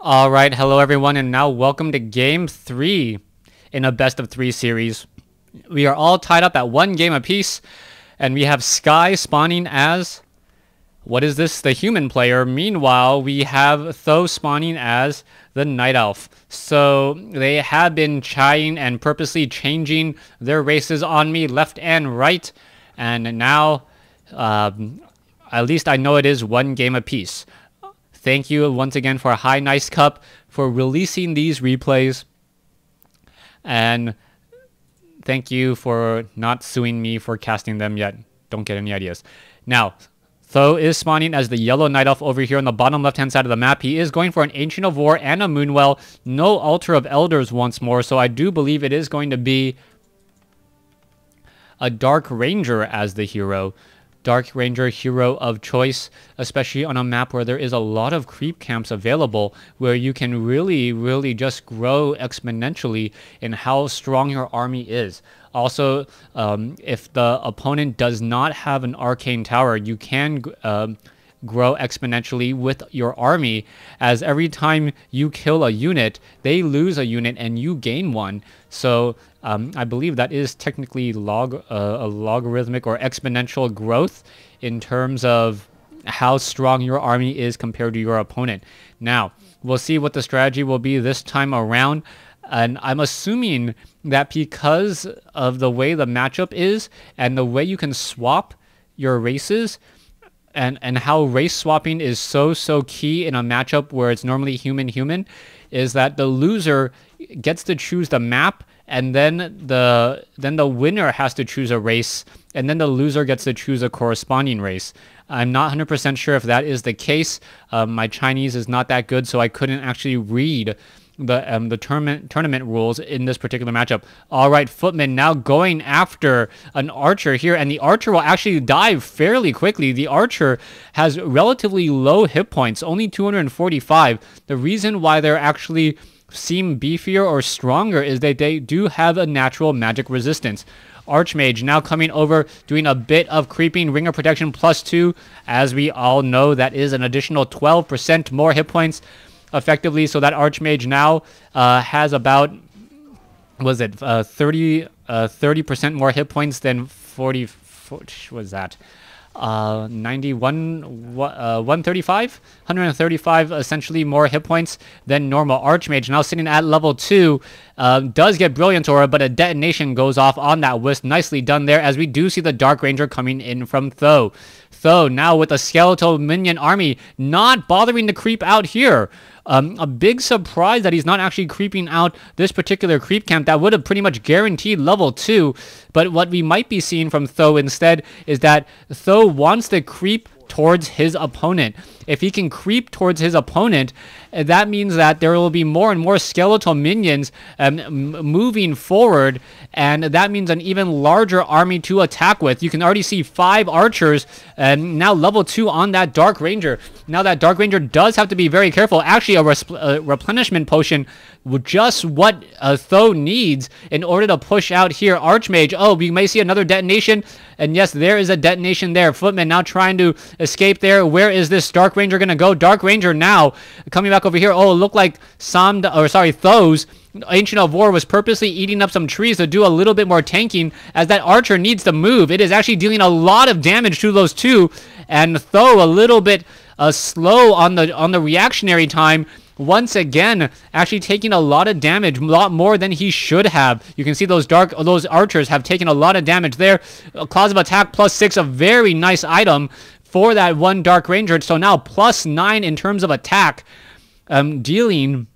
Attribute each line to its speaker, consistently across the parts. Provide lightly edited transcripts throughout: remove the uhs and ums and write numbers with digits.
Speaker 1: All right, hello everyone, and now welcome to Game 3 in a best of 3 series. We are all tied up at 1 game apiece, and we have Sky spawning as, what is this, the human player. Meanwhile, we have Th000 spawning as the Night Elf. So they have been trying and purposely changing their races on me left and right, and now at least I know it is 1 game apiece. Thank you once again for Hi Nice Cup for releasing these replays. And thank you for not suing me for casting them yet. Don't get any ideas. Now, Th000 is spawning as the yellow Night Elf over here on the bottom left-hand side of the map. He is going for an Ancient of War and a Moonwell. No Altar of Elders once more. So I do believe it is going to be a Dark Ranger as the hero. Dark Ranger hero of choice, especially on a map where there is a lot of creep camps available, where you can really just grow exponentially in how strong your army is. Also, if the opponent does not have an arcane tower, you can grow exponentially with your army, as every time you kill a unit, they lose a unit and you gain one. So I believe that is technically a logarithmic or exponential growth in terms of how strong your army is compared to your opponent. Now, we'll see what the strategy will be this time around. And I'm assuming that because of the way the matchup is and the way you can swap your races, and how race swapping is so key in a matchup where it's normally human, is that the loser gets to choose the map, and then the winner has to choose a race, and then the loser gets to choose a corresponding race. I'm not 100% sure if that is the case. My Chinese is not that good, so I couldn't actually read the tournament rules in this particular matchup. All right, Footman now going after an Archer here, and the Archer will actually die fairly quickly. The Archer has relatively low hit points, only 245. The reason why they're actually seem beefier or stronger is that they do have a natural magic resistance. Archmage now coming over, doing a bit of creeping. Ring of Protection +2. As we all know, that is an additional 12% more hit points effectively. So that Archmage now has about, was it 30% more hit points than 40, what was that? 135 essentially more hit points than normal. Archmage now sitting at level 2, does get Brilliant Aura, but a detonation goes off on that wisp. Nicely done there, as we do see the Dark Ranger coming in from Th000. Th000 now with a skeletal minion army, not bothering to creep out here. A big surprise that he's not actually creeping out this particular creep camp that would have pretty much guaranteed level 2. But what we might be seeing from Th000 instead is that Th000 wants to creep towards his opponent. If he can creep towards his opponent, that means that there will be more and more skeletal minions moving forward, and that means an even larger army to attack with. You can already see 5 archers, and now level 2 on that Dark Ranger. Now that Dark Ranger does have to be very careful. Actually, a replenishment potion, just what Th000 needs in order to push out here. Archmage, oh, we may see another detonation, and yes, there is a detonation there. Footman now trying to escape there. Where is this Dark Ranger going to go? Dark Ranger now coming back over here. Oh, it looked like Th000's Ancient of War was purposely eating up some trees to do a little bit more tanking, as that Archer needs to move. It is actually dealing a lot of damage to those two, and Th000 a little bit slow on the reactionary time. Once again, actually taking a lot of damage, a lot more than he should have. You can see those archers have taken a lot of damage there. Claws of Attack +6, a very nice item for that one Dark Ranger. So now +9 in terms of attack, dealing,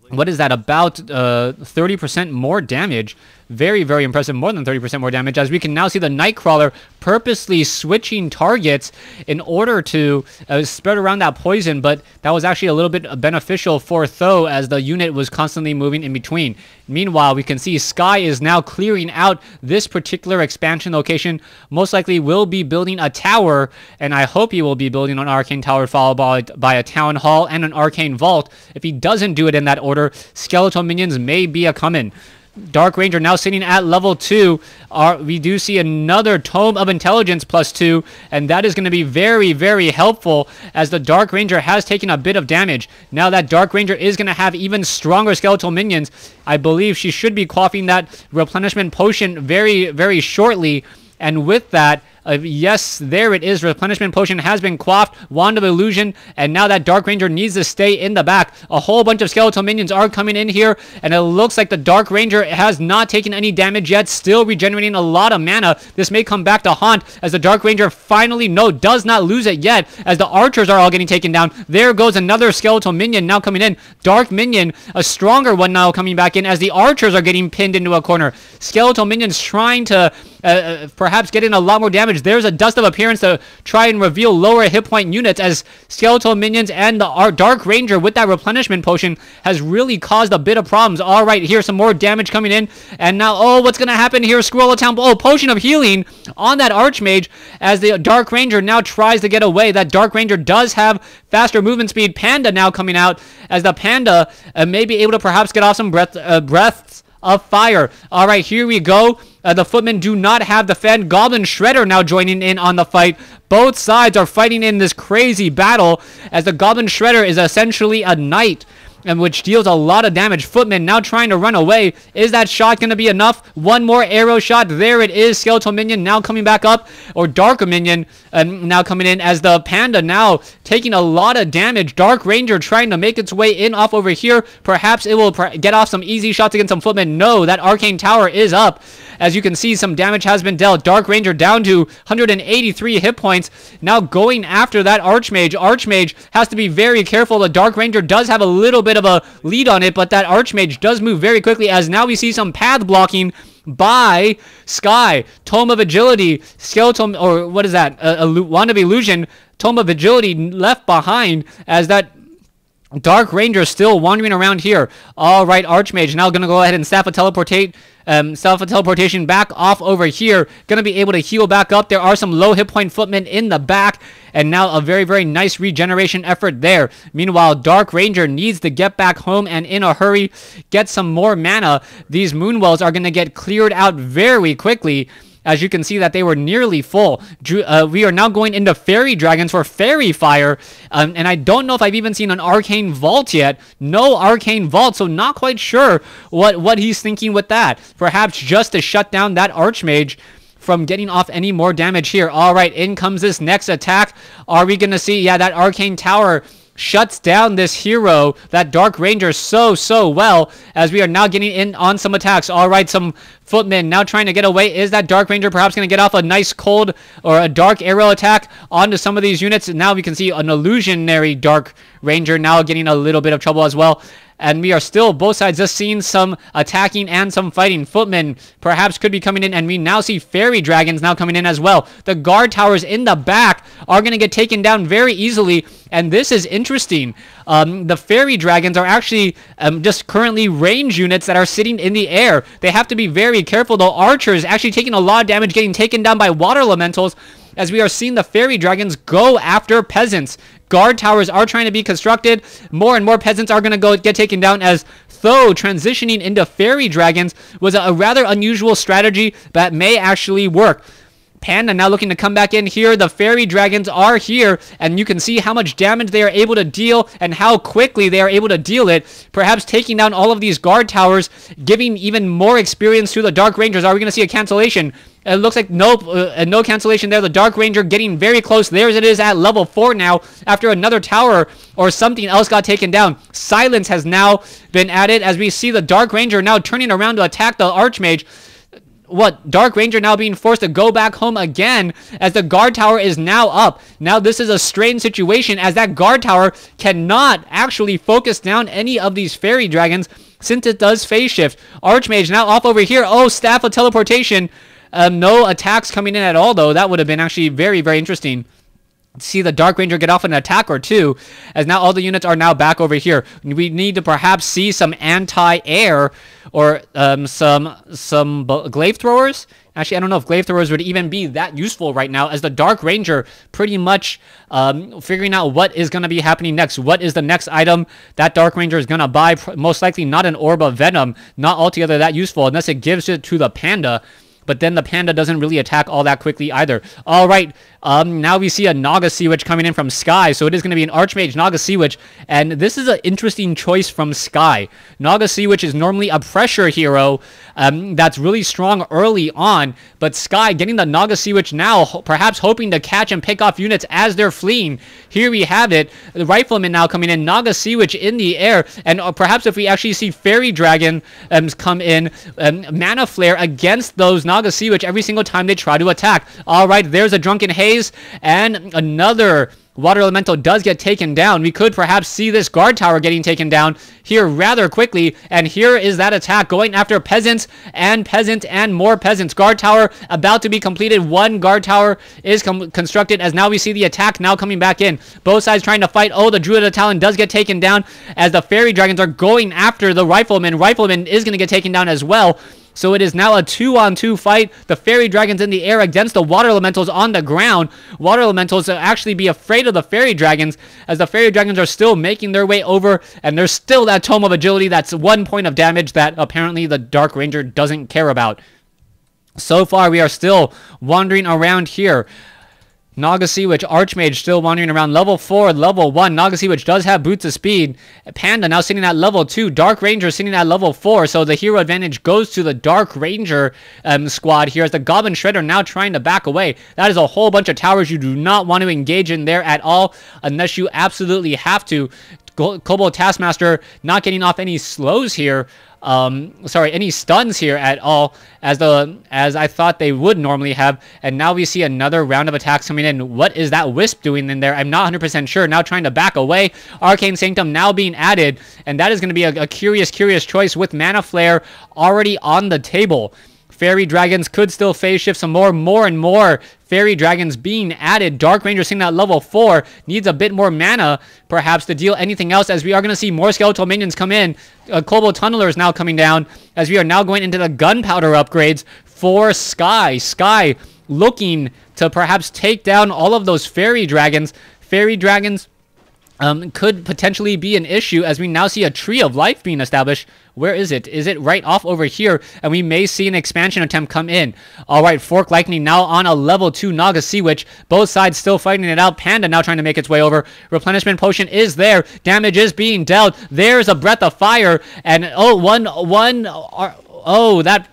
Speaker 1: what is that, about 30% more damage. Very impressive, more than 30% more damage, as we can now see the Nightcrawler purposely switching targets in order to spread around that poison, but that was actually a little bit beneficial for Th000, as the unit was constantly moving in between. Meanwhile, we can see Sky is now clearing out this particular expansion location. Most likely will be building a tower, and I hope he will be building an arcane tower followed by a town hall and an arcane vault. If he doesn't do it in that order, skeletal minions may be a coming. Dark Ranger now sitting at level 2. We do see another Tome of Intelligence +2, and that is going to be very, very helpful as the Dark Ranger has taken a bit of damage. Now that Dark Ranger is going to have even stronger skeletal minions, I believe she should be quaffing that replenishment potion very, very shortly. And with that, yes, there it is. Replenishment potion has been quaffed. Wand of Illusion. And now that Dark Ranger needs to stay in the back. A whole bunch of skeletal minions are coming in here. And it looks like the Dark Ranger has not taken any damage yet. Still regenerating a lot of mana. This may come back to haunt as the Dark Ranger finally, does not lose it yet. As the archers are all getting taken down. There goes another skeletal minion now coming in. Dark minion, a stronger one now coming back in as the archers are getting pinned into a corner. Skeletal minions trying to perhaps get in a lot more damage. There's a Dust of Appearance to try and reveal lower hit point units as skeletal minions and the Dark Ranger with that replenishment potion has really caused a bit of problems. All right, here's some more damage coming in. And now, what's going to happen here? Scroll of Town. Potion of Healing on that Archmage as the Dark Ranger now tries to get away. That Dark Ranger does have faster movement speed. Panda now coming out as the Panda may be able to perhaps get off some breaths of fire. All right, here we go. The footmen do not have the Fend. Goblin Shredder now joining in on the fight. Both sides are fighting in this crazy battle as the Goblin Shredder is essentially a knight, and which deals a lot of damage. Footman now trying to run away. Is that shot going to be enough? One more arrow shot. There it is. Skeletal minion now coming back up, or Dark minion now coming in as the Panda now taking a lot of damage. Dark Ranger trying to make its way in off over here. Perhaps it will get off some easy shots against some footmen. No, that Arcane Tower is up. As you can see, some damage has been dealt. Dark Ranger down to 183 hit points. Now going after that Archmage. Archmage has to be very careful. The Dark Ranger does have a little bit of a lead on it, but that Archmage does move very quickly as now we see some path blocking by Sky. Tome of Agility, Skeletal, or what is that? Wand of Illusion, Tome of Agility left behind as that Dark Ranger still wandering around here. All right, Archmage now going to go ahead and Staff of Teleportation back off over here. Going to be able to heal back up. There are some low hit point footmen in the back. And now a very, very nice regeneration effort there. Meanwhile, Dark Ranger needs to get back home and in a hurry get some more mana. These Moonwells are going to get cleared out very quickly. As you can see that they were nearly full. We are now going into Fairy Dragons for Fairy Fire. And I don't know if I've even seen an Arcane Vault yet. No Arcane Vault, so not quite sure what he's thinking with that. Perhaps just to shut down that Archmage from getting off any more damage here. All right, in comes this next attack. Are we going to see, yeah, that Arcane Tower shuts down this hero, that Dark Ranger, so well, as we are now getting in on some attacks. All right, some footmen now trying to get away. Is that Dark Ranger perhaps going to get off a nice cold or a dark arrow attack onto some of these units? Now we can see an illusionary Dark Ranger now getting a little bit of trouble as well. And we are still, both sides, just seeing some attacking and some fighting. Footmen perhaps could be coming in, and we now see Fairy Dragons now coming in as well. The guard towers in the back are going to get taken down very easily, and this is interesting. The Fairy Dragons are actually just currently range units that are sitting in the air. They have to be very careful, though. Archers actually taking a lot of damage, getting taken down by water elementals, as we are seeing the Fairy Dragons go after peasants. Guard towers are trying to be constructed. More and more peasants are going to get taken down, as though transitioning into Fairy Dragons was a rather unusual strategy that may actually work. Panda now looking to come back in here. The Fairy Dragons are here, and you can see how much damage they are able to deal and how quickly they are able to deal it. Perhaps taking down all of these guard towers, giving even more experience to the Dark Rangers. Are we going to see a cancellation? It looks like nope, no cancellation there. The Dark Ranger getting very close. There it is at level 4 now after another tower or something else got taken down. Silence has now been added as we see the Dark Ranger now turning around to attack the Archmage. Dark Ranger now being forced to go back home again as the guard tower is now up. Now this is a strange situation as that guard tower cannot actually focus down any of these Fairy Dragons since it does phase shift. Archmage now off over here. Oh, Staff of Teleportation. No attacks coming in at all, though. That would have been actually very, very interesting. See the Dark Ranger get off an attack or two, as now all the units are now back over here. We need to perhaps see some anti-air or some glaive throwers. Actually, I don't know if glaive throwers would even be that useful right now, as the Dark Ranger pretty much figuring out what is going to be happening next. What is the next item that Dark Ranger is going to buy? Most likely not an Orb of Venom. Not altogether that useful unless it gives it to the Panda. But then the Panda doesn't really attack all that quickly either. All right, now we see a Naga Sea Witch coming in from Sky. So it is going to be an Archmage Naga Sea Witch. And this is an interesting choice from Sky. Naga Sea Witch is normally a pressure hero that's really strong early on. But Sky getting the Naga Sea Witch now, perhaps hoping to catch and pick off units as they're fleeing. Here we have it. The Rifleman now coming in. Naga Sea Witch in the air. And perhaps if we actually see Fairy Dragon come in, Mana Flare against those Naga Sea Witch every single time they try to attack. All right, there's a Drunken Haze, and another Water Elemental does get taken down. We could perhaps see this guard tower getting taken down here rather quickly. And here is that attack going after peasants and more peasants. Guard tower about to be completed. One guard tower is constructed, as now we see the attack now coming back in. Both sides trying to fight. Oh, the Druid of Talon does get taken down as the Fairy Dragons are going after the Rifleman. Rifleman is going to get taken down as well. So it is now a 2-on-2 fight. The Fairy Dragons in the air against the Water Elementals on the ground. Water Elementals will actually be afraid of the Fairy Dragons, as the Fairy Dragons are still making their way over, and there's still that Tome of Agility. That's 1 point of damage that apparently the Dark Ranger doesn't care about. So far, we are still wandering around here. Naga Sea Witch, Archmage still wandering around. Level 4, level 1. Naga Sea Witch does have Boots of Speed. Panda now sitting at level 2. Dark Ranger sitting at level 4. So the hero advantage goes to the Dark Ranger squad here, as the Goblin Shredder now trying to back away. That is a whole bunch of towers you do not want to engage in there at all, unless you absolutely have to. Kobold Taskmaster not getting off any slows here. Any stuns here at all, as I thought they would normally have. And now we see another round of attacks coming in. What is that Wisp doing in there? I'm not 100% sure. Now trying to back away. Arcane Sanctum now being added, and that is going to be a curious choice with Mana Flare already on the table. Fairy Dragons could still phase shift some more and more Fairy Dragons being added. Dark Ranger sitting at level 4 needs a bit more mana, perhaps, to deal anything else, as we are going to see more Skeletal Minions come in. Kobold Tunneler is now coming down, as we are now going into the Gunpowder upgrades for Sky. Sky looking to perhaps take down all of those Fairy Dragons. Fairy Dragons could potentially be an issue, as we now see a Tree of Life being established. Where is it? Is it right off over here? And we may see an expansion attempt come in. All right, Fork Lightning now on a level 2 Naga Sea Witch. Both sides still fighting it out. Panda now trying to make its way over. Replenishment Potion is there. Damage is being dealt. There's a Breath of Fire. And that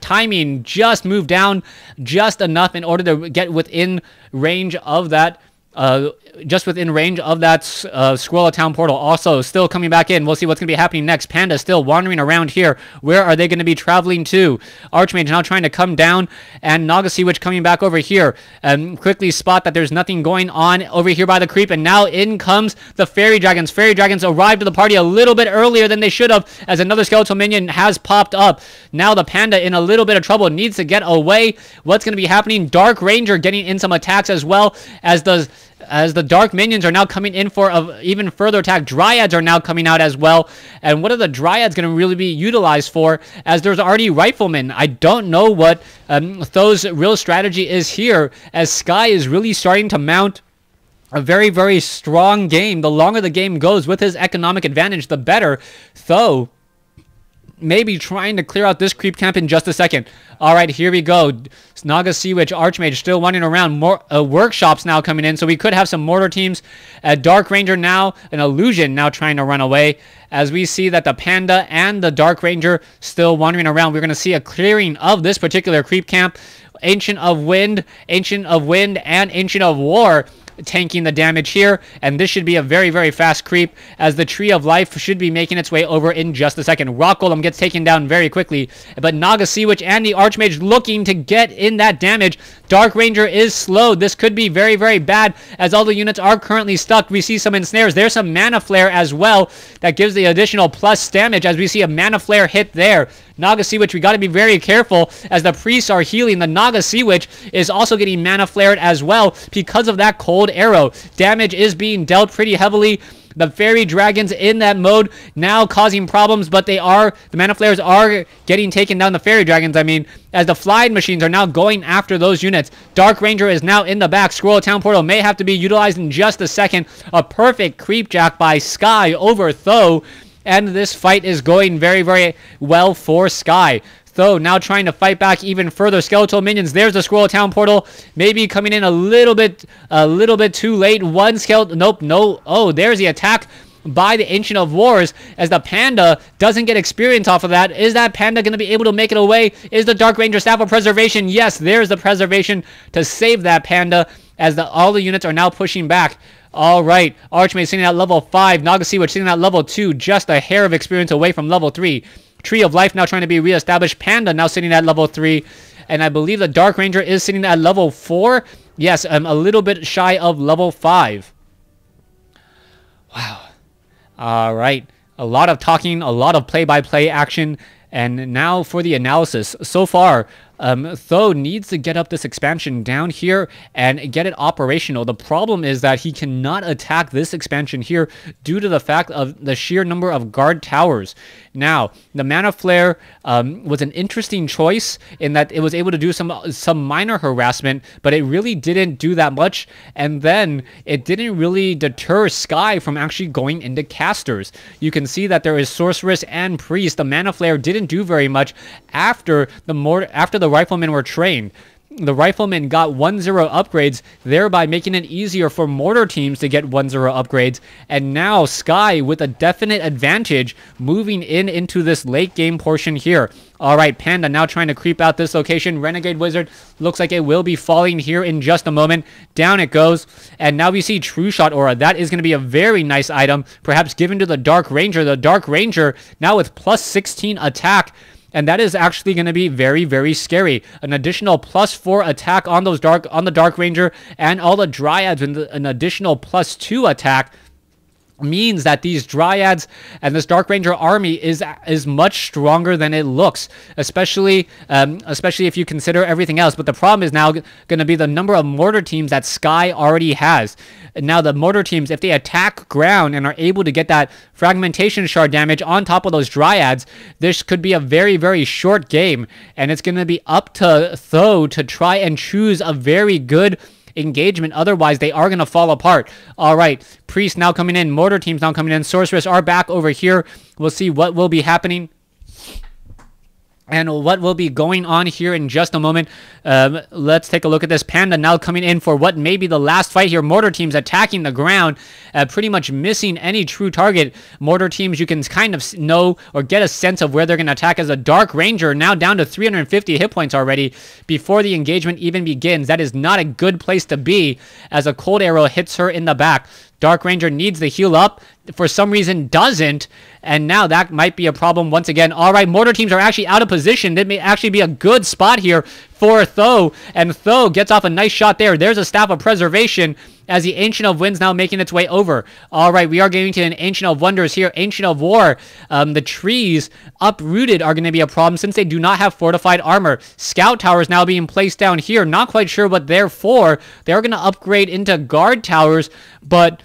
Speaker 1: timing just moved down just enough in order to get within range of that. Squirrel Town portal. Also still coming back in. We'll see what's going to be happening next. Panda still wandering around here. Where are they going to be traveling to? Archmage now trying to come down, and Naga Sea Witch coming back over here. Quickly spot that there's nothing going on over here by the creep, and now in comes the Fairy Dragons. Fairy Dragons arrived to the party a little bit earlier than they should have, as another Skeletal Minion has popped up. Now the Panda in a little bit of trouble, needs to get away. What's going to be happening? Dark Ranger getting in some attacks, as well as the Dark Minions are now coming in for even further attack. Dryads are now coming out as well. And what are the Dryads going to really be utilized for, as there's already Riflemen? I don't know what Tho's real strategy is here, as Sky is really starting to mount a very strong game. The longer the game goes, with his economic advantage, the better. Tho maybe trying to clear out this creep camp in just a second. All right, here we go. Naga Sea Witch, Archmage still running around. More workshops now coming in, so we could have some mortar teams. Dark Ranger now, an Illusion now trying to run away, as we see that the Panda and the Dark Ranger still wandering around. We're going to see a clearing of this particular creep camp. Ancient of Wind, and Ancient of War tanking the damage here, and this should be a very fast creep, as the Tree of Life should be making its way over in just a second. Rock Golem gets taken down very quickly, but Naga Sea Witch and the Archmage looking to get in that damage. Dark Ranger is slowed. This could be very bad, as all the units are currently stuck. We see some ensnares. There's some Mana Flare as well that gives the additional plus damage, as we see a Mana Flare hit there. Naga Sea Witch, we got to be very careful, as the priests are healing. The Naga Sea Witch is also getting mana flared as well because of that cold arrow. Damage is being dealt pretty heavily. The fairy dragons in that mode now causing problems, but the mana flares are getting taken down. The fairy dragons, I mean, as the flying machines are now going after those units. Dark Ranger is now in the back. Scroll Town Portal may have to be utilized in just a second. A perfect creep jack by Sky over Th000. And this fight is going very, very well for Sky. Th000 now trying to fight back even further. Skeletal minions. There's the Scroll Town Portal. Maybe coming in a little bit too late. One skeleton. Nope, no. Oh, there's the attack by the Ancient of Wars as the Panda doesn't get experience off of that. Is that Panda going to be able to make it away? Is the Dark Ranger Staff of Preservation? Yes, there's the Preservation to save that Panda as all the units are now pushing back. All right, Archmage sitting at level 5. Nagasiwa sitting at level 2, just a hair of experience away from level 3. Tree of Life now trying to be reestablished. Panda now sitting at level 3. And I believe the Dark Ranger is sitting at level 4. Yes, I'm a little bit shy of level 5. Wow. All right. A lot of talking, a lot of play-by-play action. And now for the analysis. So far, Th000 needs to get up this expansion down here and get it operational. The problem is that he cannot attack this expansion here due to the fact of the sheer number of guard towers. Now, the Mana Flare was an interesting choice in that it was able to do some minor harassment, but it really didn't do that much. And then it didn't really deter Sky from actually going into casters. You can see that there is Sorceress and Priest. The Mana Flare didn't do very much after the Riflemen were trained. The Riflemen got 1-0 upgrades, thereby making it easier for mortar teams to get 1-0 upgrades. And now Sky with a definite advantage moving into this late game portion here. Alright, Panda now trying to creep out this location. Renegade Wizard looks like it will be falling here in just a moment. Down it goes. And now we see True Shot Aura. That is going to be a very nice item, perhaps given to the Dark Ranger. The Dark Ranger now with plus 16 attack. And that is actually going to be very, very scary. An additional +4 attack on the Dark Ranger, and all the Dryads with an additional +2 attack means that these Dryads and this Dark Ranger army is much stronger than it looks, especially if you consider everything else. But the problem is now going to be the number of mortar teams that Sky already has. And now the mortar teams, if they attack ground and are able to get that fragmentation shard damage on top of those Dryads, this could be a very, very short game, and it's going to be up to Th000 to try and choose a very good engagement. Otherwise, they are going to fall apart. All right, Priest now coming in, mortar teams now coming in, Sorceress are back over here. We'll see what will be happening and what will be going on here in just a moment. Let's take a look at this. Panda now coming in for what may be the last fight here. Mortar teams attacking the ground, pretty much missing any true target. Mortar teams, you can kind of know or get a sense of where they're going to attack, as a Dark Ranger now down to 350 hit points already before the engagement even begins. That is not a good place to be, as a cold arrow hits her in the back. Dark Ranger needs to heal up, for some reason doesn't, and now that might be a problem once again. All right, mortar teams are actually out of position. That may actually be a good spot here for Th000, and Th000 gets off a nice shot there. There's a Staff of Preservation as the Ancient of Winds now making its way over. All right, we are getting to an Ancient of Wonders here. Ancient of War. The trees uprooted are going to be a problem since they do not have fortified armor. Scout towers now being placed down here. Not quite sure what they're for. They're going to upgrade into guard towers, but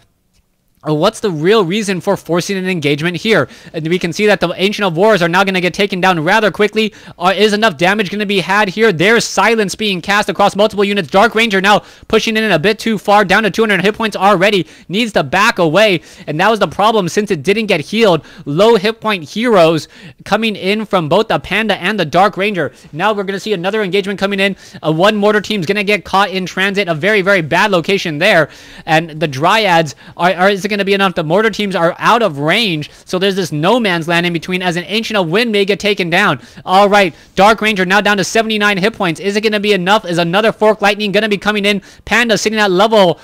Speaker 1: what's the real reason for forcing an engagement here? And we can see that the Ancient of Wars are now going to get taken down rather quickly. Is enough damage going to be had here? There's silence being cast across multiple units. Dark Ranger now pushing in a bit too far, down to 200 hit points already. Needs to back away, and that was the problem since it didn't get healed. Low hit point heroes coming in from both the Panda and the Dark Ranger. Now we're going to see another engagement coming in. One mortar team's going to get caught in transit. A very, very bad location there. And the Dryads is going to be enough. The mortar teams are out of range, so there's this no man's land in between, as an Ancient of Wind may get taken down. All right, Dark Ranger now down to 79 hit points. Is it going to be enough? Is another Fork Lightning going to be coming in? Panda sitting at level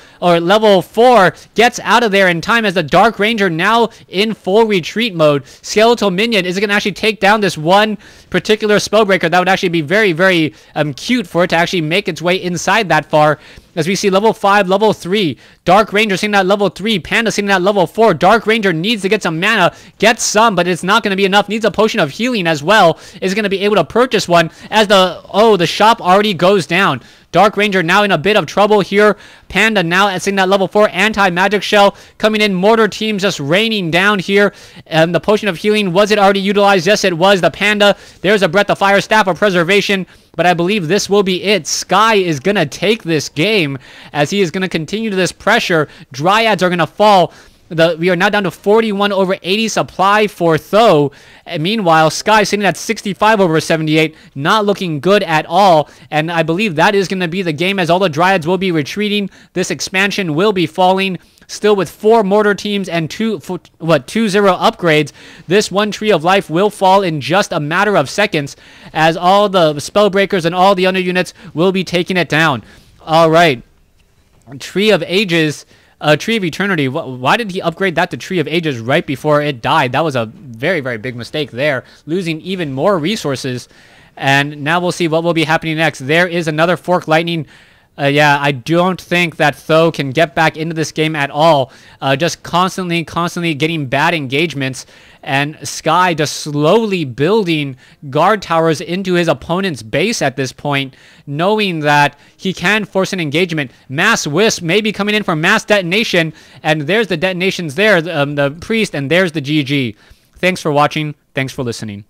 Speaker 1: 4 gets out of there in time, as the Dark Ranger now in full retreat mode. Skeletal Minion, is it going to actually take down this one particular Spellbreaker? That would actually be very, very cute for it to actually make its way inside that far. As we see level 5, level 3, Dark Ranger sitting at level 3, Panda sitting at level 4. Dark Ranger needs to get some mana, gets some, but it's not going to be enough. Needs a potion of healing as well. Is going to be able to purchase one, as the shop already goes down. Dark Ranger now in a bit of trouble here. Panda now sitting at level 4. Anti-magic shell coming in. Mortar teams just raining down here. And the potion of healing, was it already utilized? Yes, it was. The Panda, there's a breath of fire, staff of preservation. But I believe this will be it. Sky is going to take this game as he is going to continue to this pressure. Dryads are going to fall. We are now down to 41 over 80 supply for Th000. And meanwhile, Sky sitting at 65 over 78, not looking good at all. And I believe that is going to be the game as all the Dryads will be retreating. This expansion will be falling. Still with 4 mortar teams and 2-0 upgrades, this one Tree of Life will fall in just a matter of seconds as all the Spellbreakers and all the other units will be taking it down. All right. Tree of Ages... Tree of Eternity, why did he upgrade that to Tree of Ages right before it died? That was a very, very big mistake there, losing even more resources. And now we'll see what will be happening next. There is another Fork Lightning. Yeah, I don't think that Th000 can get back into this game at all. Just constantly getting bad engagements. And Sky just slowly building guard towers into his opponent's base at this point, knowing that he can force an engagement. Mass Wisp may be coming in for mass detonation. And there's the detonations there, the priest, and there's the GG. Thanks for watching. Thanks for listening.